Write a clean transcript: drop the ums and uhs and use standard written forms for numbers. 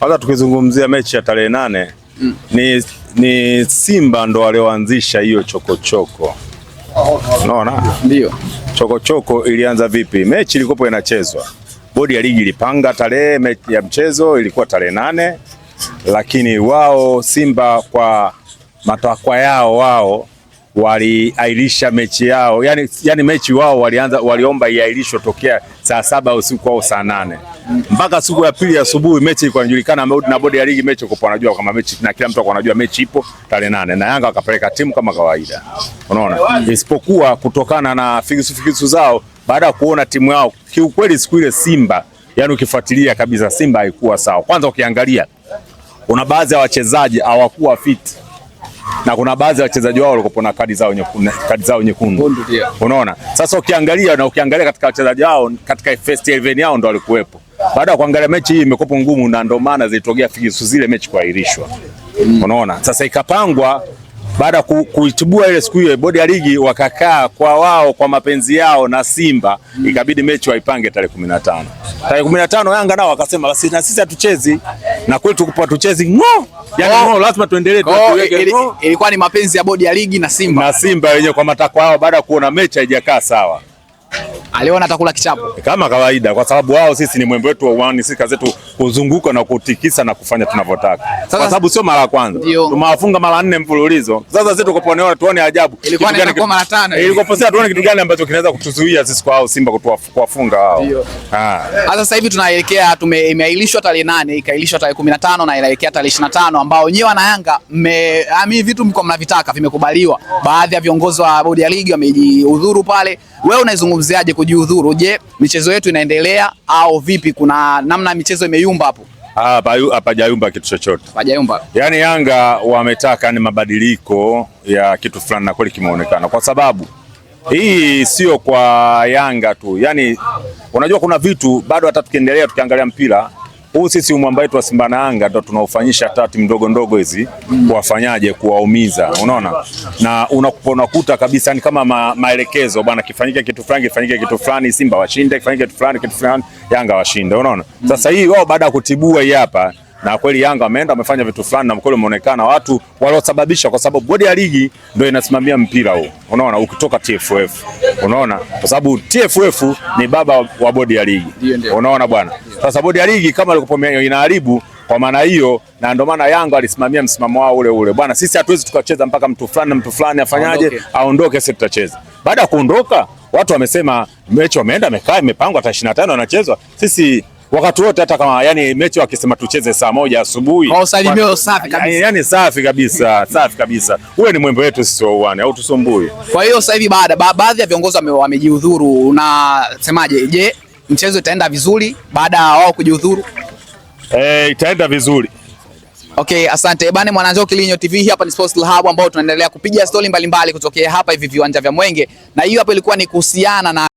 Kwanza tukizungumzia mechi ya tarehe 8 ni Simba ndo walioanzisha hiyo chokochoko. Unaona? Ndio. Chokochoko ilianza vipi? Mechi ilikuwa inachezwa. Bodi ya ligi ilipanga tarehe ya mchezo ilikuwa tarehe 8, lakini wao Simba kwa matakwa yao wao waliairisha mechi yao. Yani mechi wao waliomba iahirishwe tokea saa 7 usiku au saa 8. Mpaka siku ya pili asubuhi mechi ilikuwa inajulikana na bodi ya ligi mechi kwa wanajua kama mechi na kila mtu alikuwa anajua mechi ipo tarehe 8 na Yanga wakapeleka timu kama kawaida. Unaona? Isipokuwa kutokana na figisu zao baada ya kuona timu yao kiukweli siku ile Simba, yani ukifuatilia kabisa Simba haikuwa sawa. Kwanza ukiangalia kuna baadhi ya wachezaji hawakuwa fit. Na kuna baadhi ya wachezaji wao walikuwa na kadi zao nyekundu. Unaona? Sasa ukiangalia katika wachezaji wao katika first 11 yao ndo walikuwepo. Baada ya kuangalia mechi hii imekuwa ngumu na ndo maana zilitokea figisu zile mechi kuahirishwa. Unaona? Sasa ikapangwa baada ya kuitibua ile siku ile bodi ya ligi wakakaa kwa wao kwa mapenzi yao na Simba ikabidi mechi waipange tarehe 15. Tarehe 15 Yanga nao wakasema basi na sisi hatuchezi na kwetu tuchezi ngo. Yani lazima tuendelee ilikuwa ni mapenzi ya bodi ya ligi na Simba. Na Simba wenyewe kwa matakwa yao baada ya kuona mechi haijakaa sawa. Aliona atakula kichapo. Kama kawaida kwa sababu wao sisi ni mwembe wetu wa uani, sisi kazi yetu kuzunguka na kutikisa na kufanya tunavyotaka. Kwa sababu sio mara ya kwanza. Tumewafunga mara 4 mfululizo. Sasa sisi tuko poneona tuone ajabu. Ilikuwa ni mara 5. Ilikuwa posa tuone kitu gani ambacho kinaweza kutuzuia sisi kwa hao Simba kuwafunga wao. Sasa hivi tunaelekea imeahirishwa tarehe 8, ikaahirishwa tarehe 15 na inaelekea tarehe 25 ambao nyewe na Yanga vitu mko mnavitaka vimekubaliwa. Baadhi ya viongozi wa bodi ya ligi wamejihudhuru pale. Wewe unaizungumziaje kujihudhuru? Je, michezo yetu inaendelea au vipi? Kuna namna michezo imeyumba hapo? Hapajayumba kitu chochote. Hapajayumba. Yaani Yanga wametaka ni mabadiliko ya kitu fulani na kweli kimeonekana. Kwa sababu hii sio kwa Yanga tu. Yaani unajua kuna vitu bado hata tukiendelea tukiangalia mpira huu sisi umwamba wetu wa Simba na Yanga ndo tunaufanyisha hata timu ndogo hizi kuwafanyaje kuwaumiza, unaona? Na unakuta kabisa ni kama maelekezo bwana, kifanyike kitu fulani Simba washinde, kifanyike kitu fulani Yanga washinde, unaona? Sasa hii wao baada ya kutibua hii hapa na kweli Yanga wameenda wamefanya vitu fulani na mkweli umeonekana watu waliosababisha, kwa sababu bodi ya ligi ndio inasimamia mpira huu, unaona, ukitoka TFF, unaona, kwa sababu TFF ni baba wa bodi ya ligi, unaona bwana. Sasa bodi ya ligi kama ilikuwa inaharibu kwa maana hiyo, na ndio maana Yanga alisimamia msimamo wao ule bwana, sisi hatuwezi tukacheza mpaka mtu fulani afanyaje aondoke, sisi tutacheza. Baada ya kuondoka watu wamesema mechi wameenda mekaa imepangwa hata 25 wanachezwa, sisi wakati wote hata kama yani mechi wakisema tucheze saa 1 asubuhi. Kwa usalimio safi kabisa. Yani safi kabisa. Wewe ni mwembe wetu sisi uane au tusumbui. Kwa hiyo sasa hivi baadhi ya viongozi wamejihudhuru, unasemaje? Je, mchezo itaenda vizuri baada ya wao kujihudhuru? Itaenda vizuri. Okay, asante. Bane Mwananjoki Linyo TV, hapa ni Sports Hub ambao tunaendelea kupiga stori mbalimbali kutokea hapa hivi viwanja vya Mwenge. Na hiyo hapa ilikuwa ni kuhusiana na